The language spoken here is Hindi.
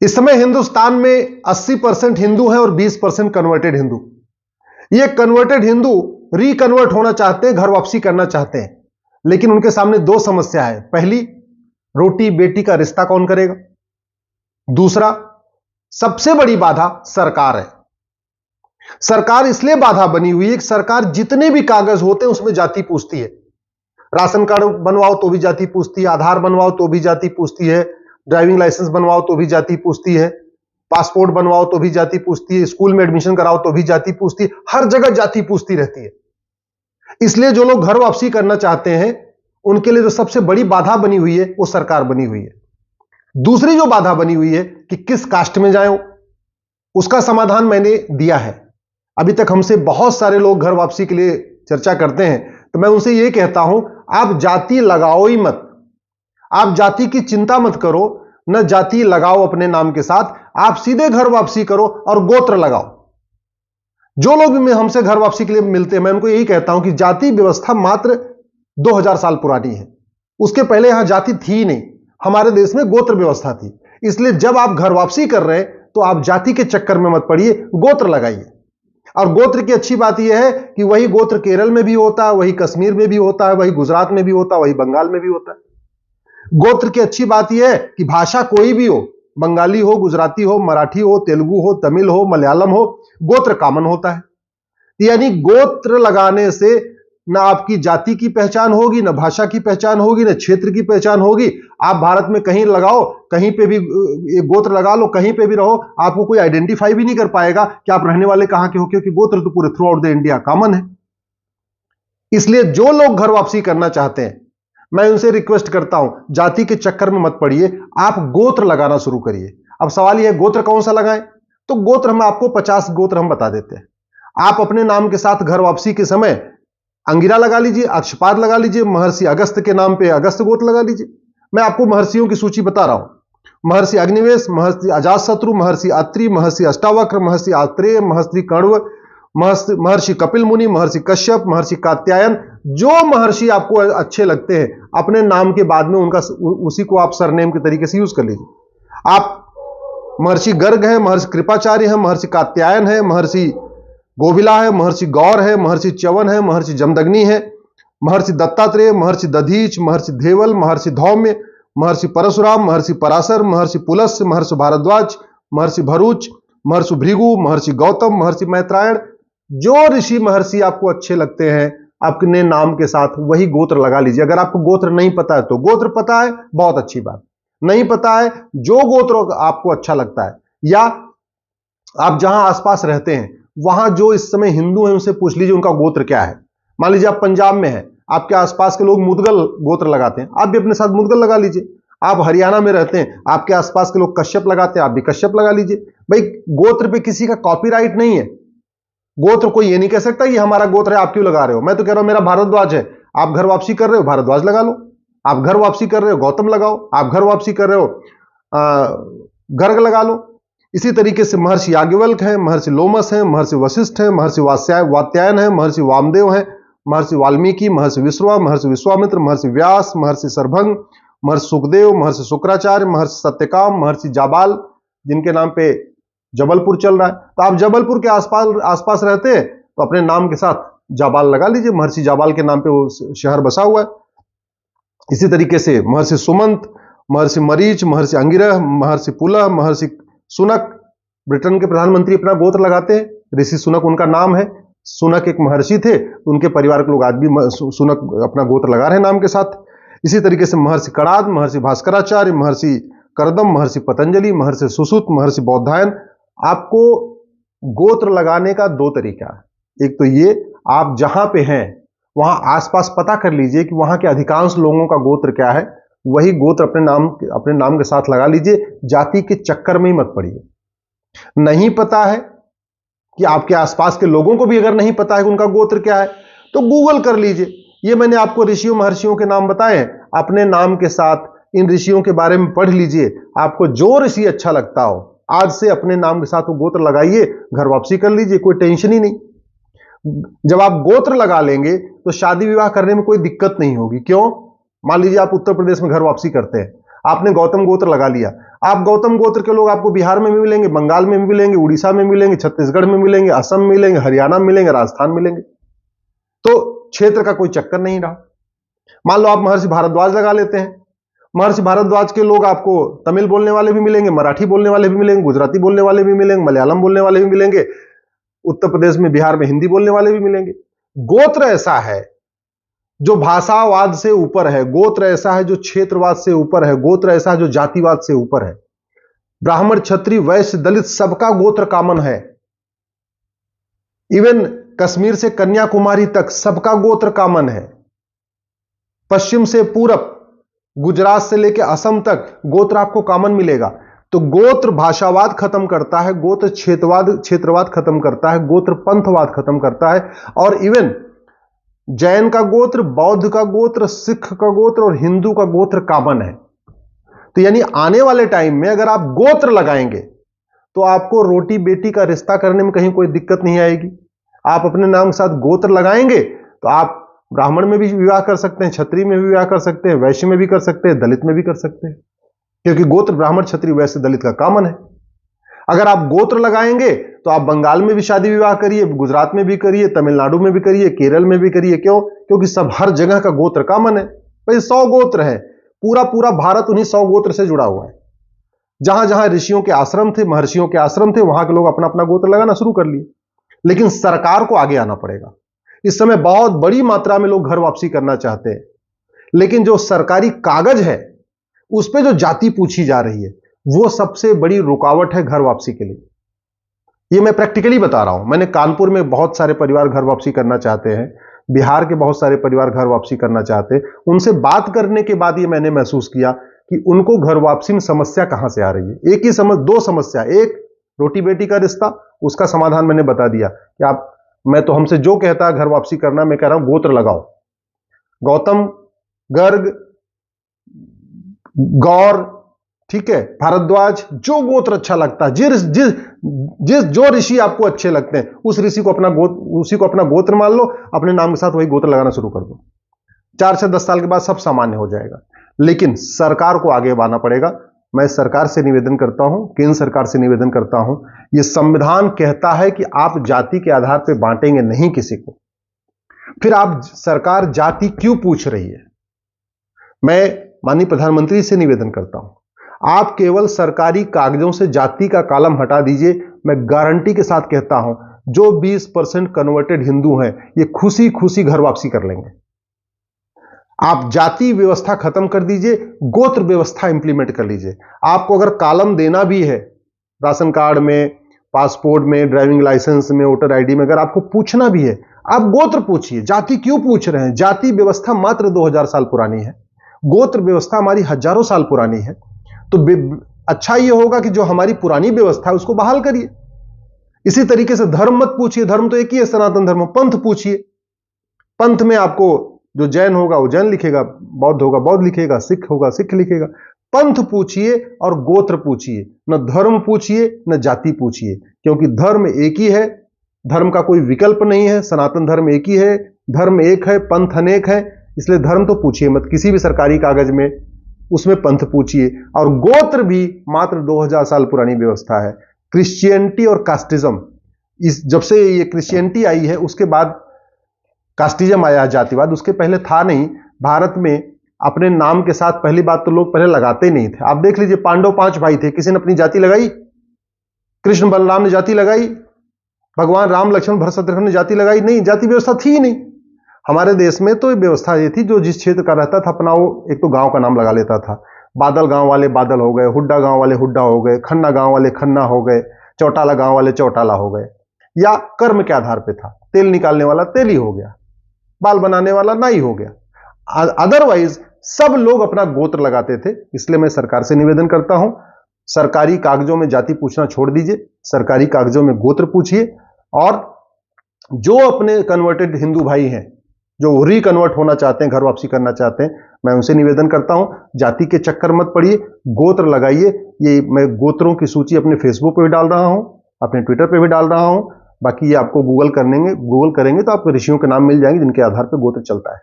इस समय हिंदुस्तान में 80% हिंदू हैं और 20% कन्वर्टेड हिंदू। ये कन्वर्टेड हिंदू रिकन्वर्ट होना चाहते हैं, घर वापसी करना चाहते हैं, लेकिन उनके सामने दो समस्या है। पहली, रोटी बेटी का रिश्ता कौन करेगा। दूसरा, सबसे बड़ी बाधा सरकार है। सरकार इसलिए बाधा बनी हुई है कि सरकार जितने भी कागज होते हैं उसमें जाति पूछती है। राशन कार्ड बनवाओ तो भी जाति पूछती है, आधार बनवाओ तो भी जाति पूछती है, ड्राइविंग लाइसेंस बनवाओ तो भी जाति पूछती है, पासपोर्ट बनवाओ तो भी जाति पूछती है, स्कूल में एडमिशन कराओ तो भी जाति पूछती है, हर जगह जाति पूछती रहती है। इसलिए जो लोग घर वापसी करना चाहते हैं उनके लिए जो सबसे बड़ी बाधा बनी हुई है वो सरकार बनी हुई है। दूसरी जो बाधा बनी हुई है कि किस कास्ट में जाएं, उसका समाधान मैंने दिया है। अभी तक हमसे बहुत सारे लोग घर वापसी के लिए चर्चा करते हैं, तो मैं उनसे यह कहता हूं, आप जाति लगाओ ही मत, आप जाति की चिंता मत करो, न जाति लगाओ अपने नाम के साथ, आप सीधे घर वापसी करो और गोत्र लगाओ। जो लोग भी हमसे घर वापसी के लिए मिलते हैं मैं उनको यही कहता हूं कि जाति व्यवस्था मात्र 2000 साल पुरानी है। उसके पहले यहां जाति थी ही नहीं, हमारे देश में गोत्र व्यवस्था थी। इसलिए जब आप घर वापसी कर रहे हैं तो आप जाति के चक्कर में मत पड़िए, गोत्र लगाइए। और गोत्र की अच्छी बात यह है कि वही गोत्र केरल में भी होता है, वही कश्मीर में भी होता है, वही गुजरात में भी होता है, वही बंगाल में भी होता है। गोत्र की अच्छी बात यह है कि भाषा कोई भी हो, बंगाली हो, गुजराती हो, मराठी हो, तेलुगु हो, तमिल हो, मलयालम हो, गोत्र कॉमन होता है। यानी गोत्र लगाने से ना आपकी जाति की पहचान होगी, ना भाषा की पहचान होगी, ना क्षेत्र की पहचान होगी। आप भारत में कहीं लगाओ, कहीं पे भी गोत्र लगा लो, कहीं पे भी रहो, आपको कोई आइडेंटिफाई भी नहीं कर पाएगा कि आप रहने वाले कहां के हो, क्योंकि गोत्र तो पूरे through out the India common है। इसलिए जो लोग घर वापसी करना चाहते हैं मैं उनसे रिक्वेस्ट करता हूं, जाति के चक्कर में मत पड़िए, आप गोत्र लगाना शुरू करिए। अब सवाल यह है गोत्र कौन सा लगाएं, तो गोत्र हम आपको 50 गोत्र हम बता देते हैं। आप अपने नाम के साथ घर वापसी के समय अंगिरा लगा लीजिए, अक्षपाद लगा लीजिए, महर्षि अगस्त के नाम पे अगस्त गोत्र लगा लीजिए। मैं आपको महर्षियों की सूची बता रहा हूं। महर्षि अग्निवेश, महर्षि अजातशत्रु, महर्षि अत्रि, महर्षि अष्टावक्र, महर्षि आत्रेय, महर्षि कण्व, महर्षि कपिल मुनि, महर्षि कश्यप, महर्षि कात्यायन। जो महर्षि आपको अच्छे लगते हैं अपने नाम के बाद में उनका उसी को आप सरनेम के तरीके से यूज कर लीजिए। आप महर्षि गर्ग है, महर्षि कृपाचार्य है, महर्षि कात्यायन है, महर्षि गोविला है, महर्षि गौर है, महर्षि च्यवन है, महर्षि जमदग्नि है, महर्षि दत्तात्रेय, महर्षि दधीच, महर्षि धेवल, महर्षि धौम्य, महर्षि परशुराम, महर्षि पराशर, महर्षि पुलस्त्य, महर्षि भारद्वाज, महर्षि भरूच, महर्षि भृगु, महर्षि गौतम, महर्षि मैत्रायण। जो ऋषि महर्षि आपको अच्छे लगते हैं अपने नाम के साथ वही गोत्र लगा लीजिए। अगर आपको गोत्र नहीं पता है तो गोत्र पता है, बहुत अच्छी बात। नहीं पता है, जो गोत्र आपको अच्छा लगता है या आप जहां आसपास रहते हैं वहां जो इस समय हिंदू हैं उनसे पूछ लीजिए उनका गोत्र क्या है। मान लीजिए आप पंजाब में हैं, आपके आसपास के लोग मुदगल गोत्र लगाते हैं, आप भी अपने साथ मुदगल लगा लीजिए। आप हरियाणा में रहते हैं, आपके आसपास के लोग कश्यप लगाते हैं, आप भी कश्यप लगा लीजिए। भाई गोत्र पे किसी का कॉपीराइट नहीं है। गोत्र कोई ये नहीं कह सकता कि हमारा गोत्र है आप क्यों लगा रहे हो। मैं तो कह रहा हूं मेरा भारद्वाज है, आप घर वापसी कर रहे हो भारद्वाज लगा लो। आप घर वापसी कर रहे हो गौतम लगाओ, आप घर वापसी कर रहे हो गर्ग लगा लो। इसी तरीके से महर्षि याज्ञवल्क्य है, महर्षि लोमस है, महर्षि वशिष्ठ है, महर्षि वात्यायन है, महर्षि वामदेव है, महर्षि वाल्मीकि, महर्षि विश्वा, महर्षि विश्वामित्र, महर्षि व्यास, महर्षि सरभंग, महर्षि सुखदेव, महर्षि शुक्राचार्य, महर्षि सत्यकाम, महर्षि जाबाल, जिनके नाम पे जबलपुर चल रहा है। तो आप जबलपुर के आसपास रहते हैं तो अपने नाम के साथ जाबाल लगा लीजिए, महर्षि जाबाल के नाम पे वो शहर बसा हुआ है। इसी तरीके से महर्षि सुमंत, महर्षि मरीच, महर्षि अंगिरह, महर्षि पुलह, महर्षि सुनक। ब्रिटेन के प्रधानमंत्री अपना गोत्र लगाते हैं, ऋषि सुनक उनका नाम है। सुनक एक महर्षि थे, उनके परिवार के लोग आज भी सुनक अपना गोत्र लगा रहे हैं नाम के साथ। इसी तरीके से महर्षि कणाद, महर्षि भास्कराचार्य, महर्षि करदम, महर्षि पतंजलि, महर्षि सुश्रुत, महर्षि बौद्धायन। आपको गोत्र लगाने का दो तरीका है। एक तो ये, आप जहां पे हैं वहां आसपास पता कर लीजिए कि वहां के अधिकांश लोगों का गोत्र क्या है, वही गोत्र अपने नाम के साथ लगा लीजिए। जाति के चक्कर में ही मत पड़िए। नहीं पता है कि आपके आसपास के लोगों को भी अगर नहीं पता है कि उनका गोत्र क्या है तो गूगल कर लीजिए। ये मैंने आपको ऋषियों महर्षियों के नाम बताए हैं, अपने नाम के साथ इन ऋषियों के बारे में पढ़ लीजिए। आपको जो ऋषि अच्छा लगता हो आज से अपने नाम के साथ वो गोत्र लगाइए, घर वापसी कर लीजिए, कोई टेंशन ही नहीं। जब आप गोत्र लगा लेंगे तो शादी विवाह करने में कोई दिक्कत नहीं होगी। क्यों? मान लीजिए आप उत्तर प्रदेश में घर वापसी करते हैं, आपने गौतम गोत्र लगा लिया, आप गौतम गोत्र के लोग आपको बिहार में भी मिलेंगे, बंगाल में भी मिलेंगे, उड़ीसा में मिलेंगे, छत्तीसगढ़ में मिलेंगे, असम में मिलेंगे, हरियाणा में मिलेंगे, राजस्थान मिलेंगे। तो क्षेत्र का कोई चक्कर नहीं रहा। मान लो आप महर्षि भारद्वाज लगा लेते हैं, महर्षि भारद्वाज के लोग आपको तमिल बोलने वाले भी मिलेंगे, मराठी बोलने वाले भी मिलेंगे, गुजराती बोलने वाले भी मिलेंगे, मलयालम बोलने वाले भी मिलेंगे, उत्तर प्रदेश में बिहार में हिंदी बोलने वाले भी मिलेंगे। गोत्र ऐसा है जो भाषावाद से ऊपर है, गोत्र ऐसा है जो क्षेत्रवाद से ऊपर है, गोत्र ऐसा है जो जातिवाद से ऊपर है। ब्राह्मण, क्षत्रिय, वैश्य, दलित सबका गोत्र कॉमन है। इवन कश्मीर से कन्याकुमारी तक सबका गोत्र कॉमन है। पश्चिम से पूरब, गुजरात से लेकर असम तक गोत्र आपको कॉमन मिलेगा। तो गोत्र भाषावाद खत्म करता है, गोत्र क्षेत्रवाद खत्म करता है, गोत्र पंथवाद खत्म करता है। और इवन जैन का गोत्र, बौद्ध का गोत्र, सिख का गोत्र और हिंदू का गोत्र कॉमन है। तो यानी आने वाले टाइम में अगर आप गोत्र लगाएंगे तो आपको रोटी बेटी का रिश्ता करने में कहीं कोई दिक्कत नहीं आएगी। आप अपने नाम के साथ गोत्र लगाएंगे तो आप ब्राह्मण में भी विवाह कर सकते हैं, क्षत्रिय में भी विवाह कर सकते हैं, वैश्य में भी कर सकते हैं, दलित में भी कर सकते हैं, क्योंकि गोत्र ब्राह्मण, क्षत्रिय, वैश्य, दलित का कॉमन है। अगर आप गोत्र लगाएंगे तो आप बंगाल में भी शादी विवाह करिए, गुजरात में भी करिए, तमिलनाडु में भी करिए, केरल में भी करिए। क्यों? क्योंकि सब हर जगह का गोत्र कॉमन है। भाई 100 गोत्र है, पूरा पूरा भारत उन्हीं 100 गोत्र से जुड़ा हुआ है। जहां जहां ऋषियों के आश्रम थे, महर्षियों के आश्रम थे, वहां के लोग अपना अपना गोत्र लगाना शुरू कर लिए। लेकिन सरकार को आगे आना पड़ेगा। इस समय बहुत बड़ी मात्रा में लोग घर वापसी करना चाहते हैं, लेकिन जो सरकारी कागज है उस पर जो जाति पूछी जा रही है वो सबसे बड़ी रुकावट है घर वापसी के लिए। ये मैं प्रैक्टिकली बता रहा हूं। मैंने कानपुर में बहुत सारे परिवार घर वापसी करना चाहते हैं, बिहार के बहुत सारे परिवार घर वापसी करना चाहते हैं। उनसे बात करने के बाद ये मैंने महसूस किया कि उनको घर वापसी में समस्या कहां से आ रही है। एक ही दो समस्या, एक रोटी बेटी का रिश्ता, उसका समाधान मैंने बता दिया कि आप, मैं तो हमसे जो कहता है घर वापसी करना, मैं कह रहा हूं गोत्र लगाओ। गौतम, गर्ग, गौर, ठीक है, भारद्वाज, जो गोत्र अच्छा लगता है, जो ऋषि आपको अच्छे लगते हैं उस ऋषि को अपना गोत्र मान लो, अपने नाम के साथ वही गोत्र लगाना शुरू कर दो। 4 से 10 साल के बाद सब सामान्य हो जाएगा। लेकिन सरकार को आगे बढ़ाना पड़ेगा। मैं सरकार से निवेदन करता हूं, केंद्र सरकार से निवेदन करता हूं, यह संविधान कहता है कि आप जाति के आधार पर बांटेंगे नहीं किसी को, फिर आप सरकार जाति क्यों पूछ रही है? मैं माननीय प्रधानमंत्री से निवेदन करता हूं, आप केवल सरकारी कागजों से जाति का कॉलम हटा दीजिए। मैं गारंटी के साथ कहता हूं, जो 20% कन्वर्टेड हिंदू हैं ये खुशी खुशी घर वापसी कर लेंगे। आप जाति व्यवस्था खत्म कर दीजिए, गोत्र व्यवस्था इंप्लीमेंट कर लीजिए। आपको अगर कॉलम देना भी है राशन कार्ड में, पासपोर्ट में, ड्राइविंग लाइसेंस में, वोटर आईडी में, अगर आपको पूछना भी है, आप गोत्र पूछिए। जाति क्यों पूछ रहे हैं? जाति व्यवस्था मात्र 2000 साल पुरानी है, गोत्र व्यवस्था हमारी हजारों साल पुरानी है। तो अच्छा यह होगा कि जो हमारी पुरानी व्यवस्था है उसको बहाल करिए। इसी तरीके से धर्म मत पूछिए, धर्म तो एक ही है, सनातन धर्म। पंथ पूछिए, पंथ में आपको जो जैन होगा वो जैन लिखेगा, बौद्ध होगा बौद्ध लिखेगा, सिख होगा सिख लिखेगा। पंथ पूछिए और गोत्र पूछिए, न धर्म पूछिए न जाति पूछिए, क्योंकि धर्म एक ही है, धर्म का कोई विकल्प नहीं है। सनातन धर्म एक ही है, धर्म एक है, पंथ अनेक है। इसलिए धर्म तो पूछिए मत किसी भी सरकारी कागज में, उसमें पंथ पूछिए। और गोत्र भी मात्र 2000 साल पुरानी व्यवस्था है। क्रिश्चियनिटी और कास्टिज्म, इस जब से ये क्रिश्चियनिटी आई है उसके बाद कास्टिज्म आया, जातिवाद। उसके पहले था नहीं। भारत में अपने नाम के साथ पहली बात तो लोग पहले लगाते ही नहीं थे। आप देख लीजिए, पांडव 5 भाई थे, किसी ने अपनी जाति लगाई? कृष्ण बलराम ने जाति लगाई? भगवान राम, लक्ष्मण, भरत, शत्रुघ्न ने जाति लगाई? नहीं, जाति व्यवस्था थी ही नहीं। हमारे देश में तो व्यवस्था ये थी, जो जिस क्षेत्र का रहता था अपना वो एक तो गांव का नाम लगा लेता था। बादल गांव वाले बादल हो गए, हुड्डा गांव वाले हुड्डा हो गए, खन्ना गांव वाले खन्ना हो गए, चौटाला गांव वाले चौटाला हो गए। या कर्म के आधार पे था, तेल निकालने वाला तेली हो गया, बाल बनाने वाला नाई हो गया। अदरवाइज सब लोग अपना गोत्र लगाते थे। इसलिए मैं सरकार से निवेदन करता हूं, सरकारी कागजों में जाति पूछना छोड़ दीजिए, सरकारी कागजों में गोत्र पूछिए। और जो अपने कन्वर्टेड हिंदू भाई हैं, जो रिकन्वर्ट होना चाहते हैं, घर वापसी करना चाहते हैं, मैं उनसे निवेदन करता हूं, जाति के चक्कर मत पड़िए, गोत्र लगाइए। ये मैं गोत्रों की सूची अपने फेसबुक पे भी डाल रहा हूं, अपने ट्विटर पे भी डाल रहा हूं। बाकी ये आपको गूगल करेंगे तो आपको ऋषियों के नाम मिल जाएंगे जिनके आधार पर गोत्र चलता है।